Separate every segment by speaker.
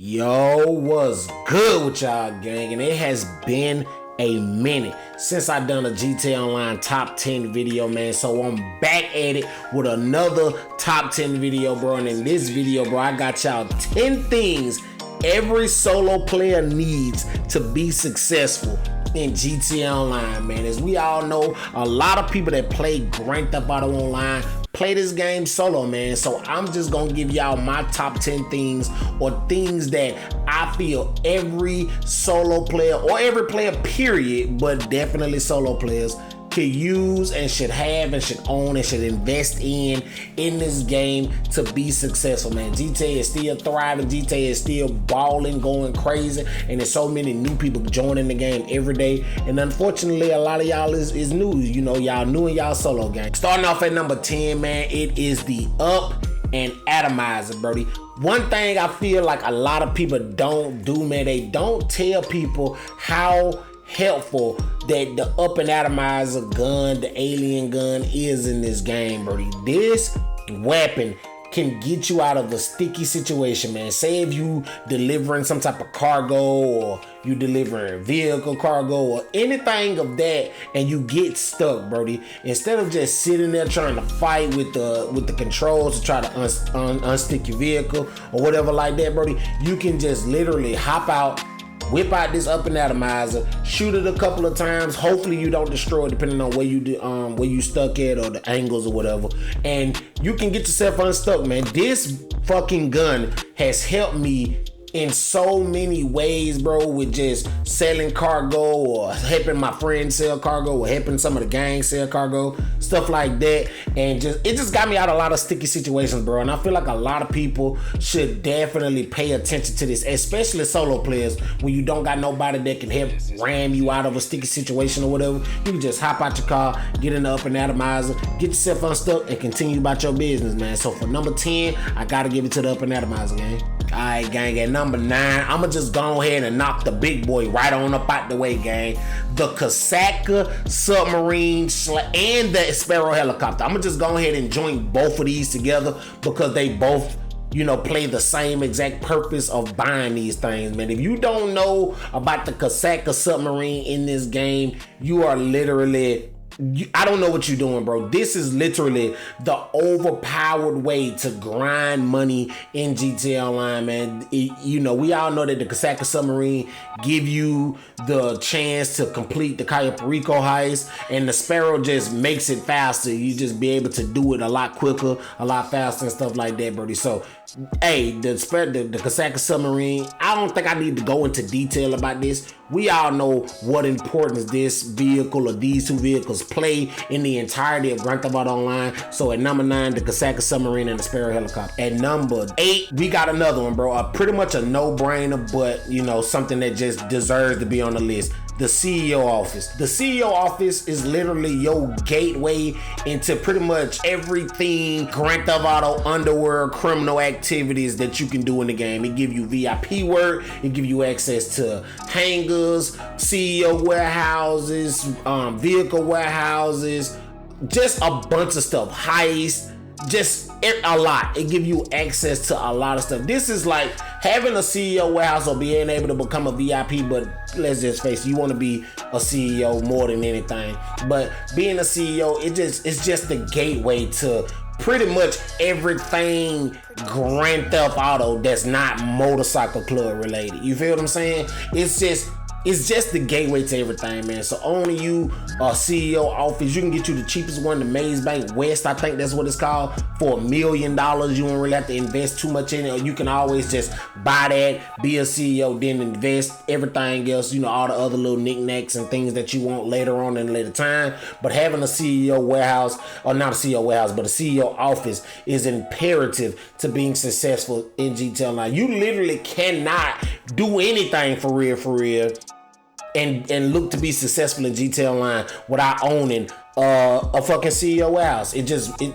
Speaker 1: Yo, what's good with y'all, gang? And it has been a minute since I done a GTA Online top 10 video, man. So I'm back at it with another top 10 video, bro. And in this video, bro, I got y'all 10 things every solo player needs to be successful in GTA Online, man. As we all know, a lot of people that play Grand Theft Auto Online play this game solo, man. So I'm just gonna give y'all my top 10 things, or things that I feel every solo player, or every player period, but definitely solo players, could use and should have and should own and should invest in this game to be successful, man. GTA is still thriving. GTA is still balling, going crazy, and there's so many new people joining the game every day. And unfortunately, a lot of y'all is new. You know, y'all new in y'all solo game. Starting off at number 10, man, it is the Up and Atomizer, Brody. One thing I feel like a lot of people don't do, man, they don't tell people how helpful that the Up and Atomizer gun, the alien gun, is in this game, Brody. This weapon can get you out of a sticky situation, man. Say if you delivering some type of cargo, or you delivering vehicle cargo, or anything of that, and you get stuck, Brody. Instead of just sitting there trying to fight with the controls to try to unstick your vehicle or whatever like that, Brody, you can just literally hop out, whip out this Up and Atomizer, shoot it a couple of times. Hopefully you don't destroy it, depending on where you stuck at, or the angles or whatever, and you can get yourself unstuck, man. This fucking gun has helped me in so many ways, bro, with just selling cargo, or helping my friends sell cargo, or helping some of the gang sell cargo, stuff like that. And it just got me out of a lot of sticky situations, bro. And I feel like a lot of people should definitely pay attention to this, especially solo players. When you don't got nobody that can help ram you out of a sticky situation or whatever, you can just hop out your car, get in the Up and Atomizer, get yourself unstuck, and continue about your business, man. So for number 10, I gotta give it to the Up and Atomizer, gang. Alright, gang, at number 9, I'ma just go ahead and knock the big boy right on up out the way, gang. The Kasaka submarine and the Sparrow helicopter. I'ma just go ahead and join both of these together, because they both, you know, play the same exact purpose of buying these things, man. If you don't know about the Kasaka submarine in this game, you are literally, I don't know what you're doing, bro. This is literally the overpowered way to grind money in GTA Online, man. You know, we all know that the Kasaka submarine give you the chance to complete the Cayo Perico heist, and the Sparrow just makes it faster. You just be able to do it a lot quicker, a lot faster, and stuff like that, Brody. So, hey, the Kasaka submarine, I don't think I need to go into detail about this. We all know what importance this vehicle, or these two vehicles, play in the entirety of Grand Theft Auto Online. So at number 9, the Kasaka submarine and the Sparrow helicopter. At number 8, we got another one, bro. Pretty much a no-brainer, but you know, something that just deserves to be on the list. The CEO office. The CEO office is literally your gateway into pretty much everything Grand Theft Auto underworld criminal activities that you can do in the game. It give you VIP work. It give you access to hangars, CEO warehouses, vehicle warehouses, just a bunch of stuff. Heists, just a lot. It give you access to a lot of stuff. This is like having a CEO warehouse, or being able to become a VIP, but let's just face it, you want to be a CEO more than anything. But being a CEO, it's just the gateway to pretty much everything Grand Theft Auto that's not motorcycle club related. You feel what I'm saying? It's just the gateway to everything, man. So owning you a CEO office, you can get you the cheapest one, the Maze Bank West, I think that's what it's called, for $1 million. You don't really have to invest too much in it, or you can always just buy that, be a CEO, then invest everything else, you know, all the other little knickknacks and things that you want later on in a later time. But having a CEO warehouse, or not a CEO warehouse, but a CEO office, is imperative to being successful in GTA Online. You literally cannot do anything for real, and look to be successful in GTA Online without owning a fucking CEO warehouse.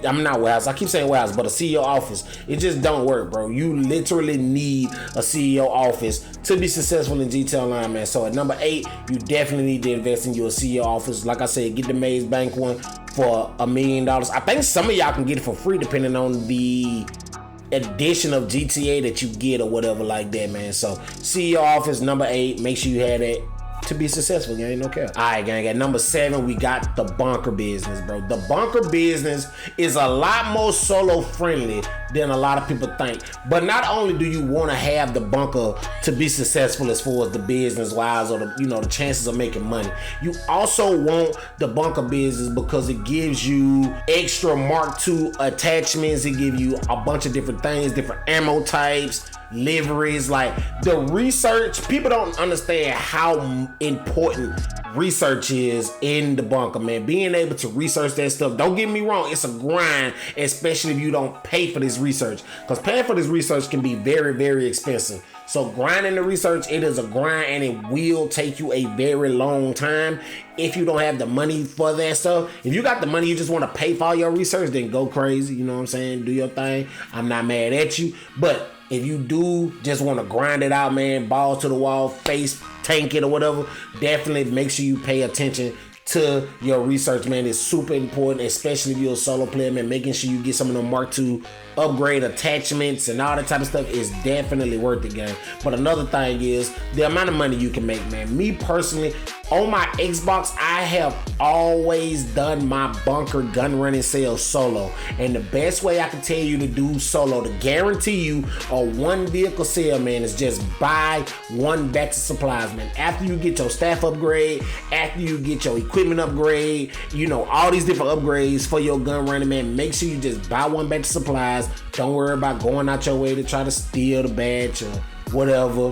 Speaker 1: I'm not warehouse, I keep saying warehouse, but a CEO office. It just don't work, bro. You literally need a CEO office to be successful in GTA Online, man. So at number 8, you definitely need to invest in your CEO office. Like I said, get the Maze Bank one for $1 million. I think some of y'all can get it for free, depending on the edition of GTA that you get or whatever like that, man. So CEO office number 8. Make sure you have that to be successful, gang. No cap. All right, gang. At number 7, we got the bunker business, bro. The bunker business is a lot more solo friendly than a lot of people think. But not only do you want to have the bunker to be successful as far as the business wise or the chances of making money, you also want the bunker business because it gives you extra Mark II attachments. It gives you a bunch of different things, different ammo types, liveries. Like the research, people don't understand how important research is in the bunker, man. Being able to research that stuff, don't get me wrong, it's a grind, especially if you don't pay for this research, because paying for this research can be very, very expensive. So grinding the research, it is a grind, and it will take you a very long time if you don't have the money for that stuff. If you got the money, you just want to pay for all your research, then go crazy, you know what I'm saying? Do your thing. I'm not mad at you. But if you do just want to grind it out, man, balls to the wall, face tank it or whatever, definitely make sure you pay attention to your research, man. It's super important, especially if you're a solo player, man. Making sure you get some of the Mark II upgrade attachments and all that type of stuff is definitely worth it, gang. But another thing is the amount of money you can make, man. Me personally, on my Xbox, I have always done my bunker gun running sales solo. And the best way I can tell you to do solo, to guarantee you a one vehicle sale, man, is just buy one batch of supplies, man. After you get your staff upgrade, after you get your equipment upgrade, all these different upgrades for your gun running, man, make sure you just buy one batch of supplies. Don't worry about going out your way to try to steal the batch or whatever.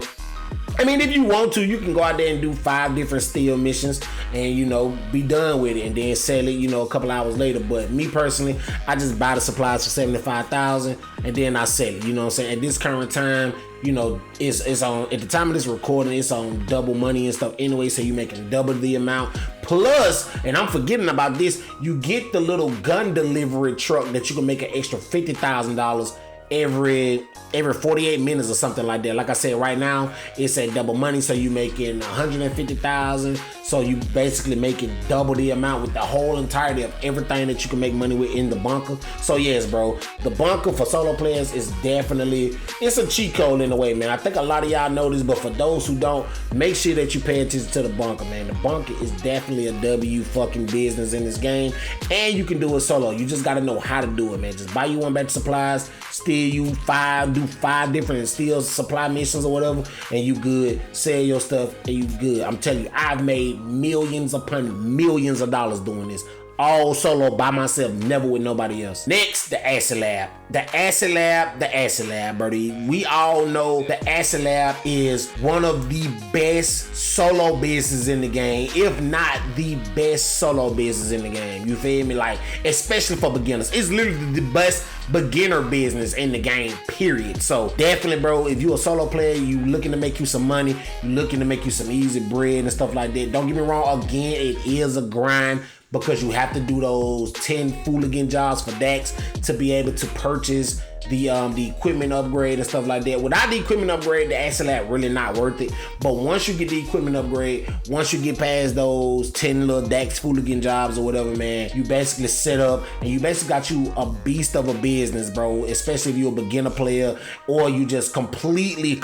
Speaker 1: I mean, if you want to, you can go out there and do 5 different steal missions and, be done with it and then sell it, a couple hours later. But me personally, I just buy the supplies for $75,000 and then I sell it, you know what I'm saying? At this current time, it's on, at the time of this recording, it's on double money and stuff anyway, so you're making double the amount. Plus, and I'm forgetting about this, you get the little gun delivery truck that you can make an extra $50,000 every 48 minutes or something like that. Like I said, right now it's at double money, so you making $150,000. So you basically making double the amount with the whole entirety of everything that you can make money with in the bunker. So yes, bro, the bunker for solo players is definitely, it's a cheat code in a way, man. I think a lot of y'all know this, but for those who don't, make sure that you pay attention to the bunker, man. The bunker is definitely a W fucking business in this game, and you can do it solo. You just gotta know how to do it, man. Just buy you one batch of supplies, steal you 5, do 5 different steal supply missions or whatever, and you good. Sell your stuff and you good. I'm telling you, I've made millions upon millions of dollars doing this. All solo by myself, never with nobody else. Next, the Acid Lab. The Acid Lab, buddy. We all know the Acid Lab is one of the best solo businesses in the game, if not the best solo business in the game. You feel me? Like, especially for beginners. It's literally the best beginner business in the game, period. So definitely, bro, if you're a solo player, you looking to make you some money, you looking to make you some easy bread and stuff like that. Don't get me wrong, again, it is a grind, because you have to do those 10 fooligan jobs for Dax to be able to purchase the equipment upgrade and stuff like that. Without the equipment upgrade, the Acid Lab really not worth it. But once you get the equipment upgrade, once you get past those 10 little Dax fooligan jobs or whatever, man, you basically set up and you basically got you a beast of a business, bro. Especially if you're a beginner player or you just completely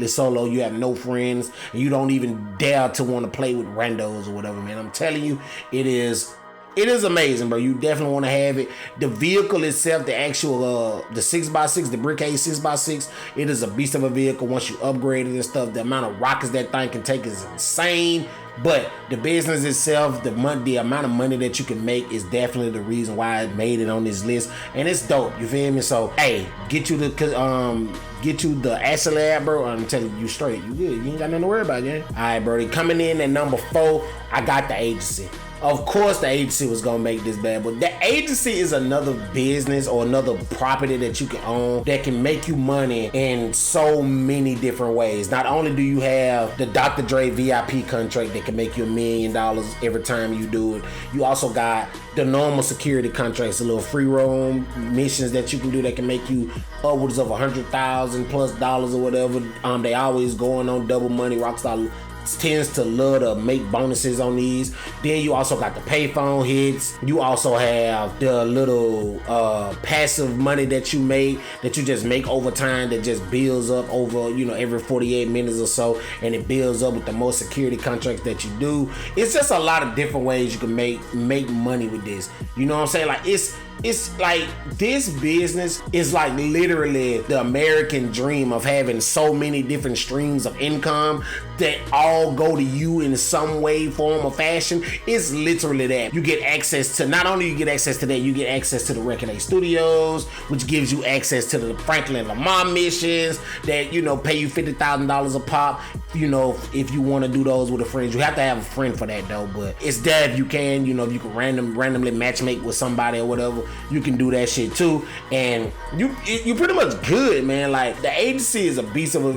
Speaker 1: solo. You have no friends and you don't even dare to want to play with randos or whatever, man. I'm telling you, it is amazing, bro. You definitely want to have it. The vehicle itself, the actual, the 6x6, the Brickade 6x6, it is a beast of a vehicle. Once you upgrade it and stuff, the amount of rockets that thing can take is insane. But the business itself, the amount of money that you can make is definitely the reason why I made it on this list. And it's dope, you feel me? So, hey, get you the Acid Lab, bro. I'm telling you straight, you good. You ain't got nothing to worry about, man. All right, bro. Coming in at number 4, I got the agency. Of course the agency was gonna make this bad, but the agency is another business or another property that you can own that can make you money in so many different ways. Not only do you have the Dr. Dre VIP contract that can make you $1 million every time you do it, you also got the normal security contracts, a little free roam missions that you can do that can make you upwards of $100,000+ or whatever. They always going on double money. Rockstar tends to love to make bonuses on these. Then you also got the payphone hits. You also have the little passive money that you just make over time, that just builds up over, you know, every 48 minutes or so, and it builds up with the more security contracts that you do. It's just a lot of different ways you can make money with this. You know what I'm saying? Like it's like this business is like literally the American dream of having so many different streams of income that all go to you in some way, form, or fashion. It's literally that. You get access to, not only you get access to that, you get access to the Record A Studios, which gives you access to the Franklin Lamar missions that, you know, pay you $50,000 a pop. You know, if you want to do those with a friend, you have to have a friend for that though, but it's there if you can. You know, if you can randomly matchmake with somebody or whatever, you can do that shit too, and you pretty much good, man. Like, the agency is a beast of a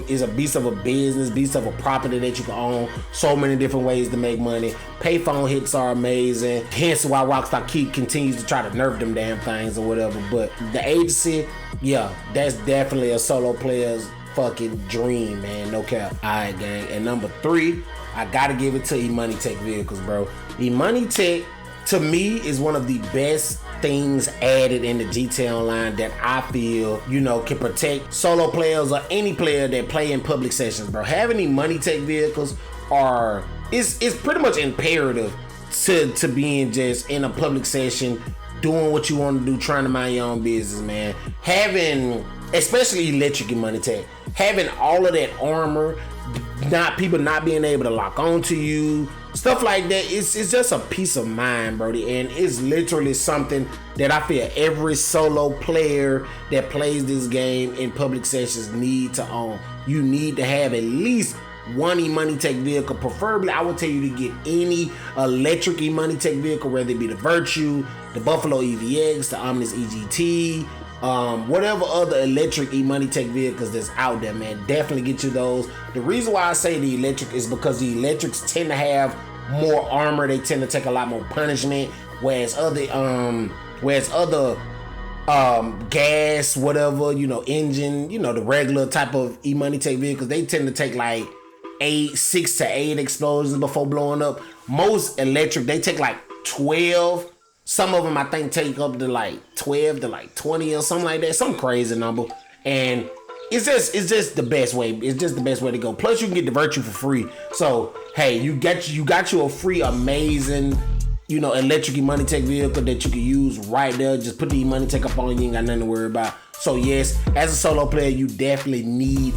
Speaker 1: business, beast of a property that you can own. So many different ways to make money. Payphone hits are amazing. Hence why Rockstar continues to try to nerf them damn things or whatever. But the agency, yeah, that's definitely a solo player's fucking dream, man. No cap. Alright, gang. And number 3, I gotta give it to eMoney Tech Vehicles, bro. eMoney Tech, to me, is one of the best things added in the GTA Online that I feel, you know, can protect solo players or any player that play in public sessions, bro. Having eMoney Tech Vehicles is pretty much imperative to being just in a public session, doing what you want to do, trying to mind your own business, man. Having, especially electric eMoney Tech, having all of that armor, people not being able to lock onto you, stuff like that, it's just a peace of mind, brody. And it's literally something that I feel every solo player that plays this game in public sessions need to own. You need to have at least one eMoney Tech vehicle. Preferably, I would tell you to get any electric eMoney Tech vehicle, whether it be the Virtue, the Buffalo EVX, the Omnis EGT, whatever other electric eMoney Tech vehicles that's out there, man. Definitely get you those. The reason why I say the electric is because the electrics tend to have more armor. They tend to take a lot more punishment, whereas other gas, whatever, you know, engine, you know, the regular type of eMoney Tech vehicles, they tend to take like 6 to 8 explosions before blowing up. Most electric, they take like 12. Some of them, I think, take up to like 12 to like 20 or something like that. Some crazy number. And it's just the best way. It's just the best way to go. Plus, you can get the Virtue for free. So, hey, you got you a free, amazing, you know, electric eMoney Tech vehicle that you can use right there. Just put the eMoney Tech up on, you ain't got nothing to worry about. So, yes, as a solo player, you definitely need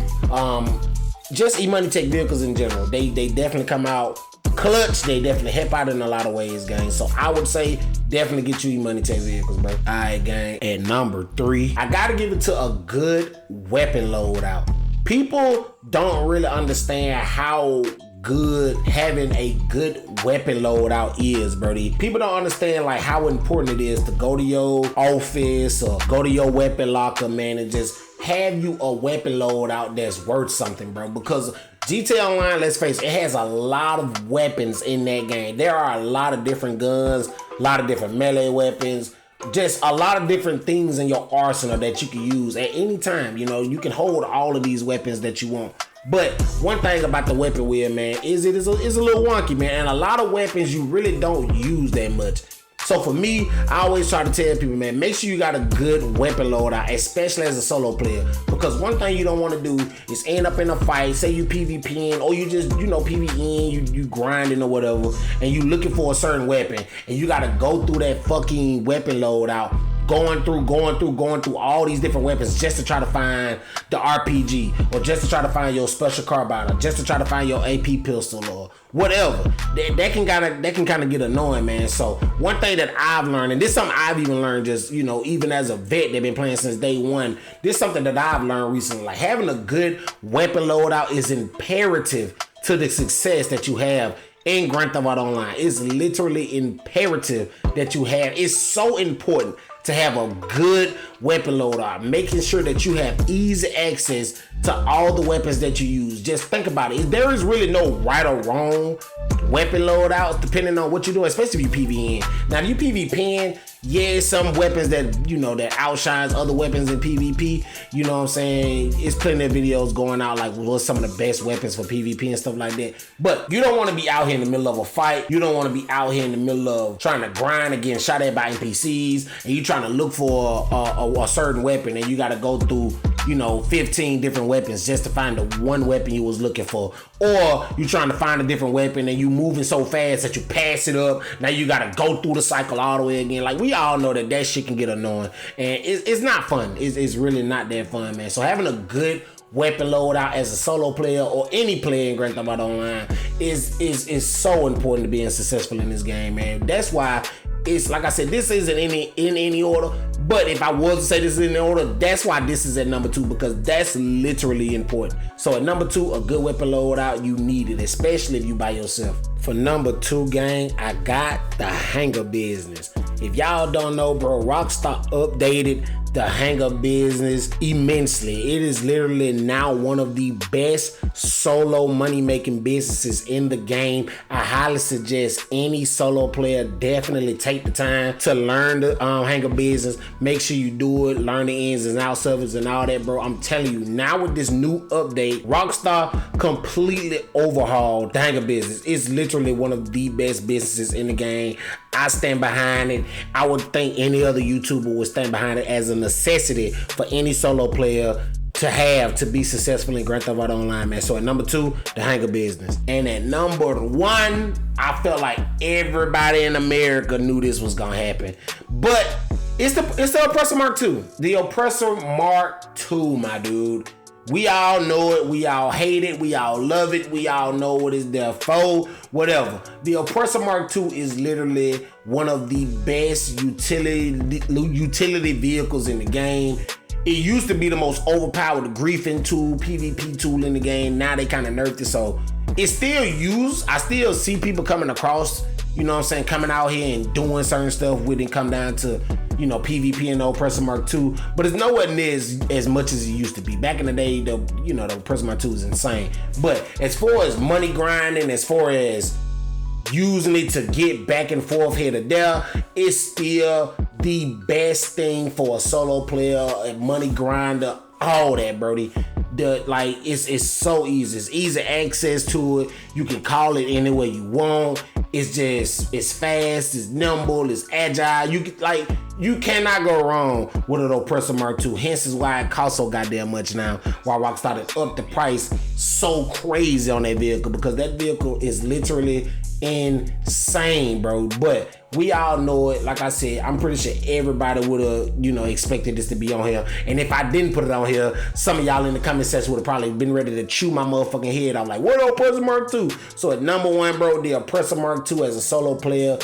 Speaker 1: just eMoney Tech vehicles in general. They definitely come out clutch. They definitely help out in a lot of ways, gang. So I would say definitely get you eMoney Tech vehicles, bro. Alright, gang. At number 3, I gotta give it to a good weapon loadout. People don't really understand how good having a good weapon loadout is, brody. People don't understand like how important it is to go to your office or go to your weapon locker, man, and just have you a weapon loadout that's worth something, bro. Because GTA Online, let's face it, it has a lot of weapons in that game. There are a lot of different guns, a lot of different melee weapons, just a lot of different things in your arsenal that you can use at any time. You know, you can hold all of these weapons that you want. But one thing about the weapon wheel, man, is it is a little wonky, man. And a lot of weapons you really don't use that much. So for me, I always try to tell people, man, make sure you got a good weapon loadout, especially as a solo player. Because one thing you don't want to do is end up in a fight, say you PvPing, or you just, you know, PvEing, you grinding or whatever, and you looking for a certain weapon, and you got to go through that fucking weapon loadout, going through all these different weapons just to try to find the RPG, or just to try to find your special carbine, or just to try to find your AP pistol, or whatever. That can kind of get annoying, man. So one thing that I've learned, and this is something I've even learned just, you know, even as a vet that been playing since day one, this is something that I've learned recently. Like, having a good weapon loadout is imperative to the success that you have in Grand Theft Auto Online. It's literally imperative that you have. It's so important to have a good weapon loadout, making sure that you have easy access to all the weapons that you use. Just think about it. There is really no right or wrong weapon loadouts depending on what you're doing, especially if you PvEing. Now, if you PvPing, Yeah, some weapons that, you know, that outshines other weapons in PvP. You know what I'm saying? It's plenty of videos going out like what's some of the best weapons for PvP and stuff like that. But you don't want to be out here in the middle of a fight. You don't want to be out here in the middle of trying to grind and getting shot at by NPCs, and you trying to look for a certain weapon, and you got to go through, you know, 15 different weapons just to find the one weapon you was looking for. Or you trying to find a different weapon and you moving so fast that you pass it up. Now you got to go through the cycle all the way again. Like, we all know that shit can get annoying, and it's not fun. It's really not that fun, man. So having a good weapon loadout as a solo player or any player in Grand Theft Auto Online is so important to being successful in this game, man. That's why it's, like I said, this isn't in any order, but if I was to say this is in the order, that's why this is at number 2, because that's literally important. So at number 2, a good weapon loadout, you need it, especially if you by yourself. For number 2, gang, I got the hangar business. If y'all don't know, bro, Rockstar updated the hangar business immensely. It is literally now one of the best solo money-making businesses in the game. I highly suggest any solo player definitely take the time to learn the hangar business. Make sure you do it, learn the ins and outs of it and all that, bro. I'm telling you, now with this new update, Rockstar completely overhauled the hangar business. It's literally one of the best businesses in the game. I stand behind it. I would think any other YouTuber would stand behind it as a necessity for any solo player to have to be successful in Grand Theft Auto Online, man. So at number 2, the hangar business. And at number 1, I felt like everybody in America knew this was gonna happen. But it's the Oppressor Mark II. The Oppressor Mark II, my dude. We all know it, we all hate it, we all love it, we all know what it's there for, whatever. The Oppressor Mark II is literally one of the best utility vehicles in the game. It used to be the most overpowered griefing tool, PvP tool in the game. Now they kind of nerfed it, so it's still used. I still see people coming across, you know what I'm saying, coming out here and doing certain stuff with it, come down to, you know, PvP and the Oppressor Mark II, but it's nowhere near as much as it used to be. Back in the day, the Oppressor Mark II is insane. But as far as money grinding, as far as using it to get back and forth here to there, it's still the best thing for a solo player, a money grinder, all that, Brody. It's so easy. It's easy access to it. You can call it any way you want. It's fast, it's nimble, it's agile. You cannot go wrong with an Oppressor Mark II. Hence is why it costs so goddamn much now. Why Rockstar upped the price so crazy on that vehicle, because that vehicle is literally insane, bro. But we all know it. Like I said, I'm pretty sure everybody would have, expected this to be on here. And if I didn't put it on here, some of y'all in the comment section would have probably been ready to chew my motherfucking head. I'm like, what Oppressor Mark II? So at number 1, bro, the Oppressor Mark II as a solo player.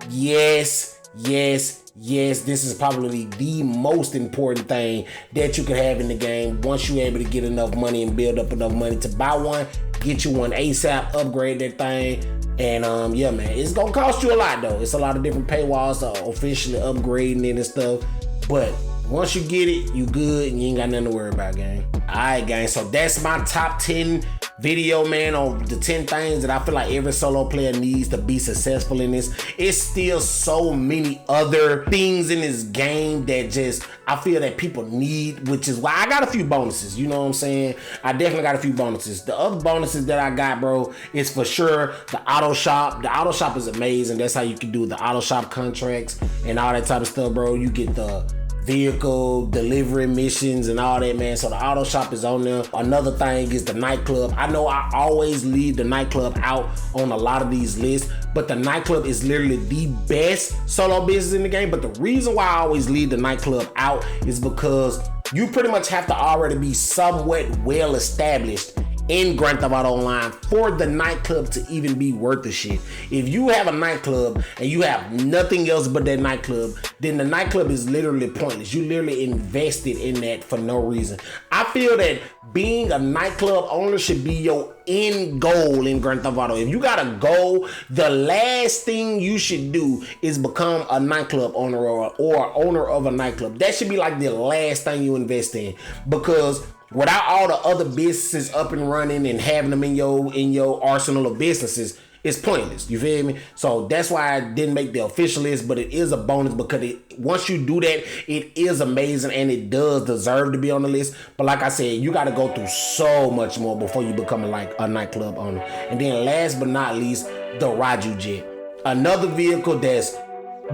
Speaker 1: Yes, this is probably the most important thing that you can have in the game. Once you're able to get enough money and build up enough money to buy one, get you one ASAP, upgrade that thing. And yeah, man, it's gonna cost you a lot though. It's a lot of different paywalls to officially upgrading it and stuff. But once you get it, you good and you ain't got nothing to worry about, gang. Alright, gang, so that's my top 10 video, man, on the 10 things that I feel like every solo player needs to be successful in this. It's still so many other things in this game that just I feel that people need, which is why I got a few bonuses. You know what I'm saying? I definitely got a few bonuses. The other bonuses that I got, bro, is for sure the auto shop. The auto shop is amazing. That's how you can do the auto shop contracts and all that type of stuff, bro. You get the vehicle delivery missions and all that, man. So the auto shop is on there. Another thing is the nightclub. I know I always leave the nightclub out on a lot of these lists, but the nightclub is literally the best solo business in the game. But the reason why I always leave the nightclub out is because you pretty much have to already be somewhat well established in Grand Theft Auto Online for the nightclub to even be worth the shit. If you have a nightclub and you have nothing else but that nightclub, then the nightclub is literally pointless. You literally invested in that for no reason. I feel that being a nightclub owner should be your end goal in Grand Theft Auto. If you got a goal, the last thing you should do is become a nightclub owner or owner of a nightclub. That should be like the last thing you invest in, because without all the other businesses up and running and having them in your arsenal of businesses, it's pointless. You feel me? So that's why I didn't make the official list, but it is a bonus because once you do that, it is amazing and it does deserve to be on the list. But like I said, you got to go through so much more before you become a nightclub owner. And then last but not least, the Raju Jet. Another vehicle that's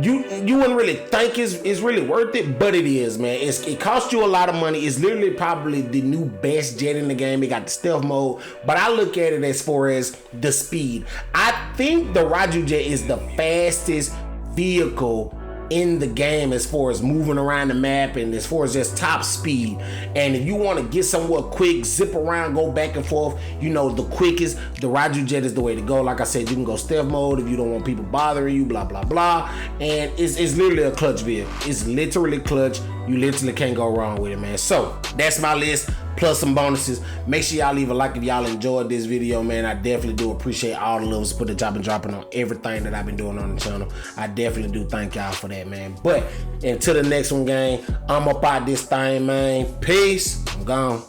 Speaker 1: you wouldn't really think is really worth it, but it is, man. It costs you a lot of money. It's literally probably the new best jet in the game. It got the stealth mode, but I look at it as far as the speed. I think the Raju Jet is the fastest vehicle in the game as far as moving around the map and as far as just top speed. And if you want to get somewhere quick, zip around, go back and forth, you know, the quickest, the Raju Jet is the way to go. Like I said, you can go stealth mode if you don't want people bothering you, blah blah blah. And it's literally a clutch vehicle. It's literally clutch. You literally can't go wrong with it, man. So that's my list plus some bonuses. Make sure y'all leave a like if y'all enjoyed this video, man. I definitely do appreciate all the love support that y'all been dropping on everything that I've been doing on the channel. I definitely do thank y'all for that, man. But until the next one, gang, I'm up out this thing, man. Peace. I'm gone.